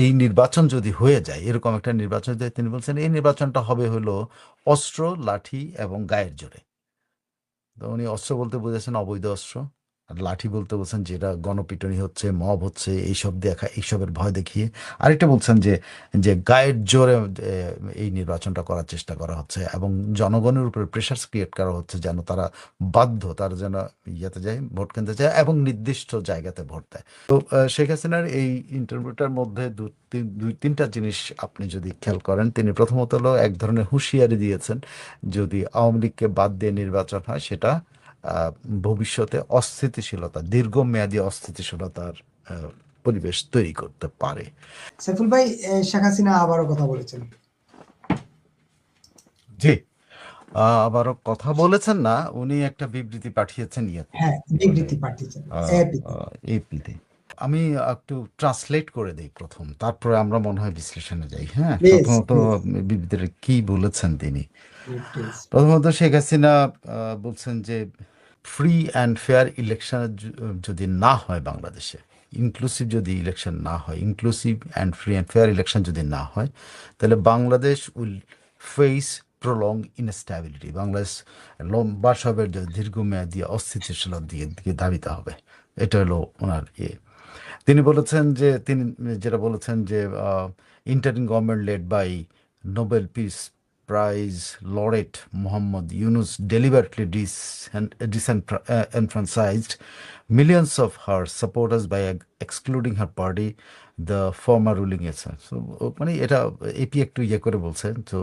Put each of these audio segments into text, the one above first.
এই নির্বাচন যদি হয়ে যায়, এরকম একটা নির্বাচন যদি, তিনি বলছেন এই নির্বাচনটা হবে হলো অস্ত্র, লাঠি এবং গায়ের জোরে। তো উনি অস্ত্র বলতে বুঝেছেন অবৈধ অস্ত্র, আর লাঠি বলতে বলছেন যেটা গণপিটুনি হচ্ছে, মব হচ্ছে, এইসব দেখা, এইসবের ভয় দেখিয়ে। আরেকটা বলছেন যে যে গায়ের জোরে এই নির্বাচনটা করার চেষ্টা করা হচ্ছে এবং জনগণের উপরে প্রেশার ক্রিয়েট করা হচ্ছে যেন তারা বাধ্য, তারা যেন ইয়েতে যায়, ভোট কেন্দ্রে যায় এবং নির্দিষ্ট জায়গাতে ভোট দেয়। তো শেখ হাসিনার এই ইন্টারভিউটার মধ্যে দুই তিনটা জিনিস আপনি যদি খেয়াল করেন, তিনি প্রথমত হলো এক ধরনের হুঁশিয়ারি দিয়েছেন, যদি আওয়ামী লীগকে বাদ দিয়ে নির্বাচন হয় সেটা আহ, ভবিষ্যতে অস্থিতিশীলতা, দীর্ঘমেয়াদী অস্থিতিশীলতার পরিবেশ তৈরি করতে পারে। সাইফুল ভাই, শেখ হাসিনা আবারও কথা বলেছেন। জি, আবারও কথা বলেছেন না, উনি একটা বিবৃতি পাঠিয়েছেন ইয়েতে, হ্যাঁ, মানে বিবৃতি পাঠিয়েছেন এপিতে। এপিতে। আমি একটু ট্রান্সলেট করে দেই প্রথম, তারপরে আমরা মনে হয় বিশ্লেষণে যাই। হ্যাঁ, প্লিজ প্রথমত প্লিজ বিবৃতিটা কি বলেছেন তিনি। প্লিজ। প্রথমত শেখ হাসিনা বলছেন যে ফ্রি অ্যান্ড ফেয়ার ইলেকশন যদি না হয় বাংলাদেশে, ইনক্লুসিভ যদি ইলেকশন না হয়, inclusive and free and fair election যদি না হয়, তাহলে Bangladesh will face prolong instability, Bangladesh লম্বা সময়ের দীর্ঘমেয়াদী অস্থিতিশীলতার দিকে ধাবিত হবে। এটা হলো ওনার ইয়ে। তিনি বলেছেন যে, তিনি যেটা বলেছেন যে interim government led by Nobel peace prize laureate Mohammad Yunus deliberately disenfranchised millions of her supporters by excluding her party, the former ruling আছে। So, মানে এটা এপি একটু ইয়ে করে বলছে। তো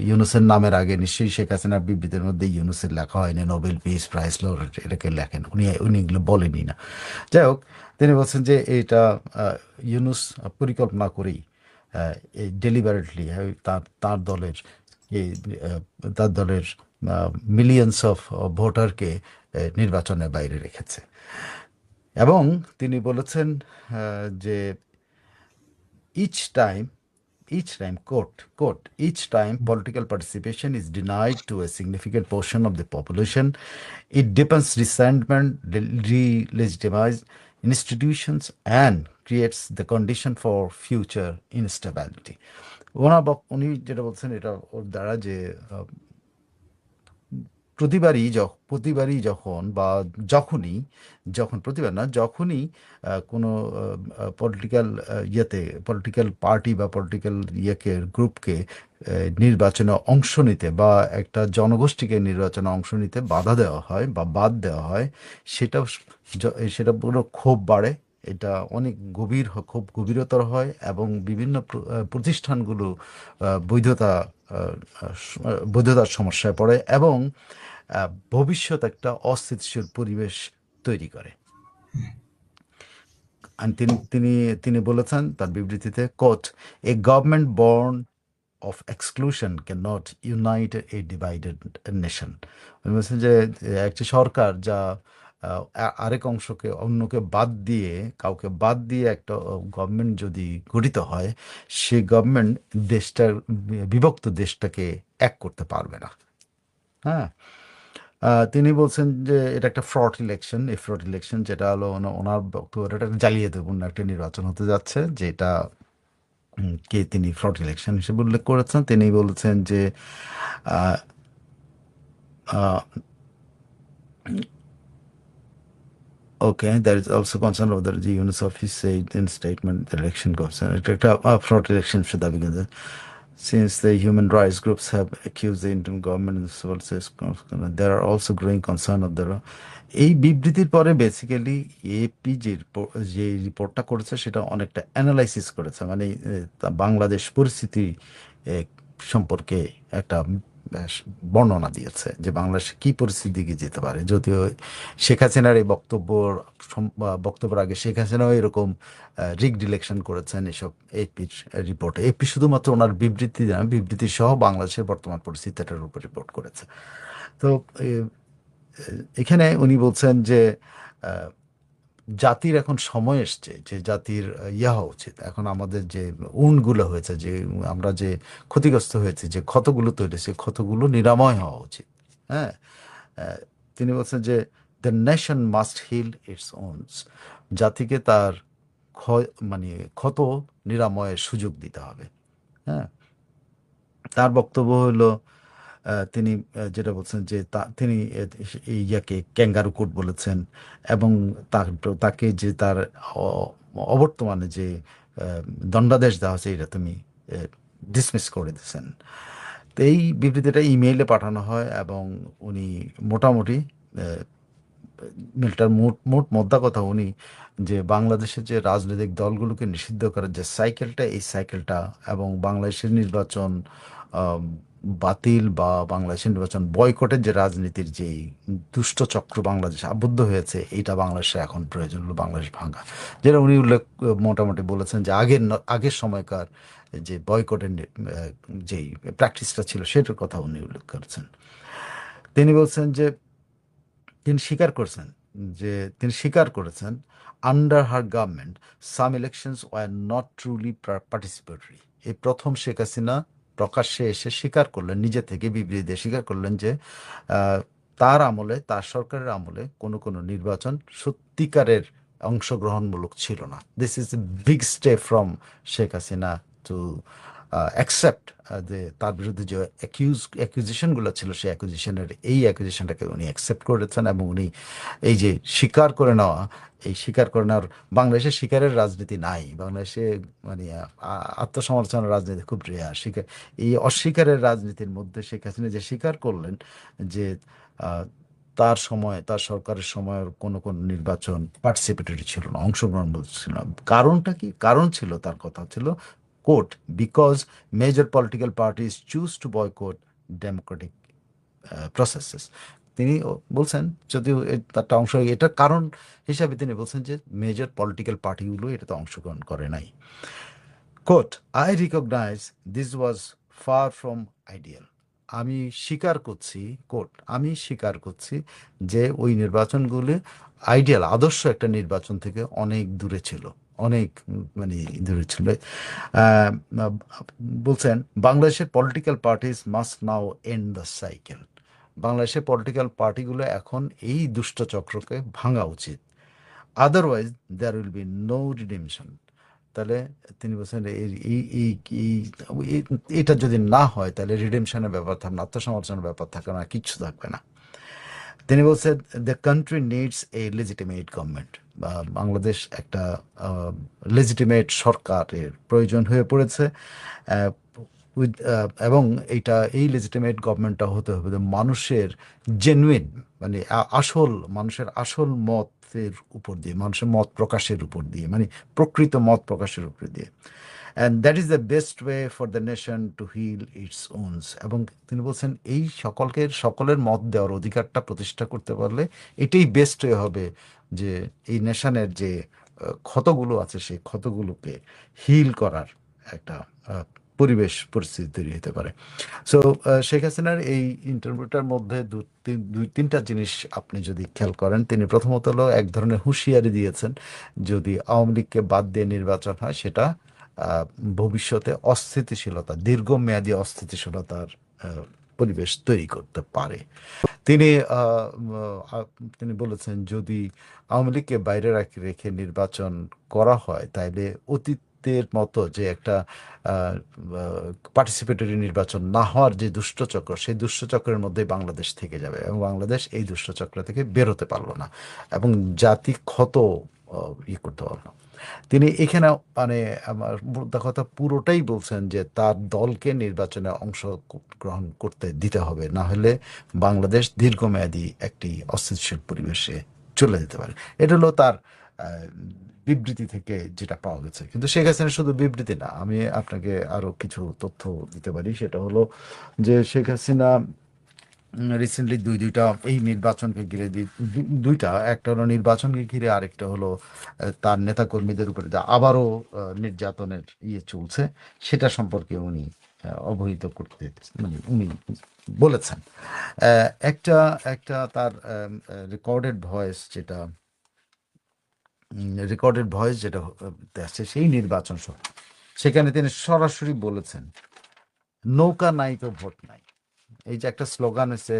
ইউনুসের নামের আগে নিশ্চয়ই শেখ হাসিনার বিবৃতির মধ্যে ইউনুসের লেখা হয়নি নোবেল পিস প্রাইজ লরেট, এটাকে লেখেন উনি, উনি এগুলো বলেনি না। যাই হোক, তিনি বলছেন যে এটা ইউনুস পরিকল্পনা করেই এই ডেলিবারেটলি তার তার দলের এই তার দলের মিলিয়ন্স অফ ভোটারকে নির্বাচনের বাইরে রেখেছে। এবং তিনি বলেছেন যে each time each time political participation is denied to a significant portion of the population, it deepens resentment, delegitimizes institutions and creates the condition for future instability. উনি যেটা বলছেন এটা ওর দ্বারা যে প্রতিবারই যখন বা যখনই, প্রতিবার না, যখনই কোনো পলিটিক্যাল পলিটিক্যাল পার্টি বা পলিটিক্যাল গ্রুপকে নির্বাচনে অংশ নিতে বা একটা জনগোষ্ঠীকে নির্বাচনে অংশ নিতে বাধা দেওয়া হয় বা বাদ দেওয়া হয়, সেটা সেটা পুরো ক্ষোভ বাড়ে। এটা অনেক খুব গভীরতর হয় এবং বিভিন্ন প্রতিষ্ঠানগুলো বৈধতার সমস্যায় পড়ে এবং ভবিষ্যৎ একটা অস্থিতিশীল পরিবেশ তৈরি করে। আর তিনি বলেছেন তার বিবৃতিতে, quote, a government born of exclusion can not unite a divided nation. উনি বলছেন যে একটি সরকার যা আরেক অংশকে, অন্যকে বাদ দিয়ে, কাউকে বাদ দিয়ে একটা গভর্নমেন্ট যদি গঠিত হয়, সেই গভর্নমেন্ট দেশটার, বিভক্ত দেশটাকে এক করতে পারবে না। হ্যাঁ, তিনি বলছেন যে এটা একটা ফ্রড ইলেকশন, এই ফ্রড ইলেকশন যেটা হলো ওনার বক্তব্য, এটা একটা জালিয়াতিপূর্ণ একটা নির্বাচন হতে যাচ্ছে, যেটা কে তিনি ফ্রড ইলেকশন হিসেবে উল্লেখ করেছেন। তিনি বলেছেন যে ah, ah, okay, there is also concern of the Yunus office said in statement the election concern এটা একটা ফ্রড ইলেকশন সে দাবি করেছে। Since the human rights groups have accused the Indian government and civil service, there are also growing concern of the এই বিবৃতির পরে basically AP যে রিপোর্টটা করেছে সেটা অনেকটা অ্যানালাইসিস করেছে, মানে বাংলাদেশ পরিস্থিতি এ, সম্পর্কে একটা বর্ণনা দিয়েছে যে বাংলাদেশ কি পরিস্থিতির দিকে যেতে পারে। যদিও শেখ হাসিনার এই বক্তব্যের আগে শেখ হাসিনাও এরকম রিগড ইলেকশন করেছেন এসব এপির রিপোর্টে। এপি শুধুমাত্র ওনার বিবৃতি না, বিবৃতি সহ বাংলাদেশের বর্তমান পরিস্থিতিটার উপর রিপোর্ট করেছে। তো এখানে উনি বলছেন যে আহ, জাতির এখন সময় এসছে, যে জাতির ইয়া হওয়া উচিত। এখন আমাদের যে উনগুলো হয়েছে, যে আমরা যে ক্ষতিগ্রস্ত হয়েছে, যে ক্ষতগুলো তৈরি, সেই ক্ষতগুলো নিরাময় হওয়া উচিত। হ্যাঁ, আহ, তিনি বলছেন যে the nation must heal its wounds, জাতিকে তার মানে ক্ষত নিরাময়ের সুযোগ দিতে হবে। হ্যাঁ, তার বক্তব্য হলো তিনি যেটা বলছেন যে তিনি এই ইয়াকে ক্যাঙ্গারু কোর্ট বলেছেন, এবং তাকে যে তার অবর্তমানে যে দণ্ডাদেশ দেওয়া হচ্ছে এটা তুমি ডিসমিস করে দিয়েছেন। তো এই বিবৃতিটা ইমেইলে পাঠানো হয়, এবং উনি মোটামুটি মেলটার মোট মোট মোদ্দা কথা উনি যে বাংলাদেশের যে রাজনৈতিক দলগুলোকে নিষিদ্ধ করার যে সাইকেলটা, এই সাইকেলটা এবং বাংলাদেশের নির্বাচন আম, বাতিল বা বাংলাদেশের নির্বাচন বয়কটের যে রাজনীতির যে দুষ্ট চক্র বাংলাদেশে আবদ্ধ হয়েছে, এইটা বাংলাদেশে এখন প্রয়োজন হলো বাংলাদেশ ভাঙা। যেটা উনি উল্লেখ মোটামুটি বলেছেন যে আগের সময়কার যে বয়কটের যেই প্র্যাকটিসটা ছিল সেটার কথা উনি উল্লেখ করেছেন। তিনি বলছেন যে তিনি স্বীকার করেছেন under her government some elections were not truly participatory. এই প্রথম শেখ হাসিনা প্রকাশ্যে এসে স্বীকার করলেন, নিজে থেকে বিবৃতি দিয়ে স্বীকার করলেন যে তার আমলে, তার সরকারের আমলে কোনো কোনো নির্বাচন সত্যিকারের অংশগ্রহণমূলক ছিল না। This is a big step from Sheikh Hasina to accept যে তার বিরুদ্ধে যে অ্যাকুজিশনগুলো ছিল, সেই অ্যাকুজিশনটাকে উনি অ্যাকসেপ্ট করেছেন, এবং উনি এই যে স্বীকার করে নেওয়া, এই স্বীকার করে নেওয়ার, বাংলাদেশে স্বীকারের রাজনীতি নাই। বাংলাদেশে মানে আত্মসমালোচনার রাজনীতি খুব রেয়ার। এই অস্বীকারের রাজনীতির মধ্যে শেখ হাসিনা যে স্বীকার করলেন যে তার সময়, তার সরকারের সময়ের কোনো কোনো নির্বাচন পার্টিসিপেটরি ছিল না, অংশগ্রহণমূলক ছিল না। কারণটা কি? কারণ ছিল, তার কথা ছিল court, because major political parties choose to boycott Democratic processes. তিনি বলছেন, যদিও তারটা অংশ, এটার কারণ হিসাবে তিনি বলছেন যে মেজর পলিটিক্যাল পার্টিগুলো এটাতে অংশগ্রহণ করে নাই। Quote, I recognize this was far from ideal. আমি স্বীকার করছি, কোর্ট, আমি স্বীকার করছি যে ওই নির্বাচনগুলি আইডিয়াল, আদর্শ একটা নির্বাচন থেকে অনেক দূরে ছিল, অনেক মানে দূরে ছিল। আহ, বলছেন বাংলাদেশের political parties must now end the cycle. বাংলাদেশের পলিটিক্যাল পার্টিগুলো এখন এই দুষ্ট চক্রকে ভাঙা উচিত, otherwise there will be no redemption. তাহলে তিনি বলছেন এটা যদি না হয় তাহলে রিডেমশনের ব্যাপার থাকবে না, আত্মসমালোচনার ব্যাপার থাকবে না, কিচ্ছু থাকবে না। তিনি বলছেন the country needs a legitimate government, বা বাংলাদেশ একটা লেজিটিমেট সরকারের প্রয়োজন হয়ে পড়েছে। এবং এই লেজিটিমেট গভর্নমেন্টটা হতে হবে মানুষের জেনুইন, মানে মানুষের আসল মতের উপর দিয়ে, মানুষের মত প্রকাশের উপর দিয়ে, মানে প্রকৃত মত প্রকাশের উপর দিয়ে। And that is the best way for the nation to heal its wounds. এবং তিনি বলছেন এই সকলের মত দেওয়ার অধিকারটা প্রতিষ্ঠা করতে পারলে এটাই বেস্ট ওয়ে হবে যে এই নেশনের যে ক্ষতগুলো আছে সেই ক্ষতগুলোকে হিল করার একটা পরিস্থিতি তৈরি হতে পারে। সো শেখ হাসিনার এই ইন্টারভিউটার মধ্যে দুই তিনটা জিনিস আপনি যদি খেয়াল করেন, তিনি প্রথমত হলো এক ধরনের হুঁশিয়ারি দিয়েছেন, যদি আওয়ামী লীগকে বাদ দিয়ে নির্বাচন হয় সেটা ভবিষ্যতে দীর্ঘমেয়াদী অস্থিতিশীলতার পরিবেশ তৈরি করতে পারে। তিনি তিনি বলেছেন যদি আওয়ামী লীগকে বাইরে রেখে নির্বাচন করা হয় তাইলে অতীতের মতো যে একটা পার্টিসিপেটরি নির্বাচন না হওয়ার যে দুষ্টচক্র, সেই দুষ্টচক্রের মধ্যে বাংলাদেশ থেকে যাবে, এবং বাংলাদেশ এই দুষ্টচক্র থেকে বেরোতে পারলো না, এবং জাতি ক্ষত করতে পারলো না। তিনি এখানে মানে আমার মোদ্দা কথা পুরোটাই বলছেন যে তার দলকে নির্বাচনে অংশগ্রহণ করতে দিতে হবে, না হলে বাংলাদেশ দীর্ঘমেয়াদী একটি অস্থিতিশীল পরিবেশে চলে যেতে পারে। এটা হলো তার বিবৃতি থেকে যেটা পাওয়া গেছে। কিন্তু শেখ হাসিনা শুধু বিবৃতি না, আমি আপনাকে আরো কিছু তথ্য দিতে পারি। সেটা হলো যে শেখ হাসিনা রিসেন্টলি দুইটা এই নির্বাচনকে ঘিরে দুইটা, একটা হলো নির্বাচনকে ঘিরে, আরেকটা হলো তার নেতাকর্মীদের উপরে আবারও নির্যাতনের চলছে, সেটা সম্পর্কে উনি অবহিত করতে, মানে উনি বলেছেন। একটা একটা তার রেকর্ডেড ভয়েস যেটা আছে সেই নির্বাচন সহ, সেখানে তিনি সরাসরি বলেছেন নৌকা নাই তো ভোট নাই। এই যে একটা স্লোগান আছে,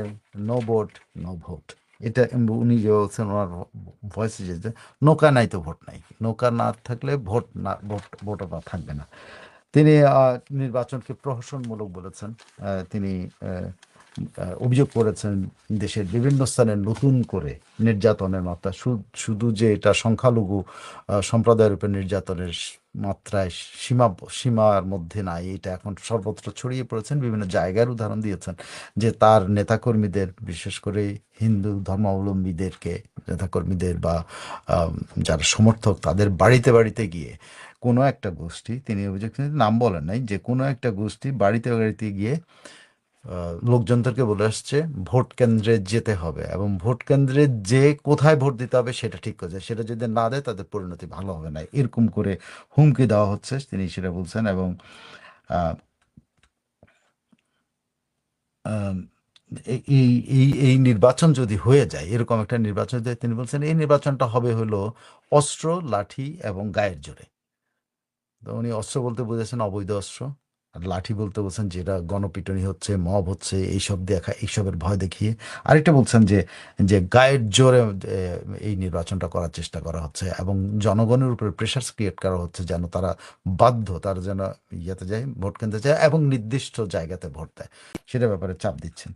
নো ভোট নো ভোট, এটা উনি যে বলছেন ওনার ভয়েসে যে নৌকা নাই তো ভোট নাই, নৌকা না থাকলে ভোট না, ভোটও না থাকবে না। তিনি নির্বাচনকে প্রহসনমূলক বলেছেন। তিনি অভিযোগ করেছেন দেশের বিভিন্ন স্থানে নতুন করে নির্যাতনের মাত্রা, শুধু যে এটা সংখ্যালঘু সম্প্রদায়ের উপর নির্যাতনের মাত্রায় সীমার মধ্যে নাই, এটা এখন সর্বত্র ছড়িয়ে পড়েছেন। বিভিন্ন জায়গার উদাহরণ দিয়েছেন যে তার নেতাকর্মীদের, বিশেষ করে হিন্দু ধর্মাবলম্বীদেরকে, নেতাকর্মীদের বা যারা সমর্থক, তাদের বাড়িতে বাড়িতে গিয়ে কোনো একটা গোষ্ঠী, তিনি অভিযোগ নাম বলেন নাই, যে কোনো একটা গোষ্ঠী বাড়িতে বাড়িতে গিয়ে লোকজনদেরকে বলে আসছে ভোট কেন্দ্রে যেতে হবে এবং ভোট কেন্দ্রে যে কোথায় ভোট দিতে হবে সেটা ঠিক করছে, সেটা যদি না দেয় তাদের পরিণতি ভালো হবে না, এরকম করে হুমকি দেওয়া হচ্ছে, তিনি সেটা বলছেন। এবং আহ, আম, এই এই এই নির্বাচন যদি হয়ে যায়, এরকম একটা নির্বাচন যদি, তিনি বলছেন এই নির্বাচনটা হবে হলো অস্ত্র, লাঠি এবং গায়ের জোরে। তো উনি অস্ত্র বলতে বুঝেছেন অবৈধ অস্ত্র, আর লাঠি বলতে বলছেন যেটা গণপিটুনি হচ্ছে, মব হচ্ছে, এইসব দেখা, এইসবের ভয় দেখিয়ে। আরেকটা বলছেন যে যে গায়ের জোরে এই নির্বাচনটা করার চেষ্টা করা হচ্ছে এবং জনগণের উপরে প্রেশার ক্রিয়েট করা হচ্ছে যেন তারা বাধ্য, তারা যেন ইয়েতে যায়, ভোট কেন্দ্রে যায় এবং নির্দিষ্ট জায়গাতে ভোট দেয়, সেটা ব্যাপারে চাপ দিচ্ছেন।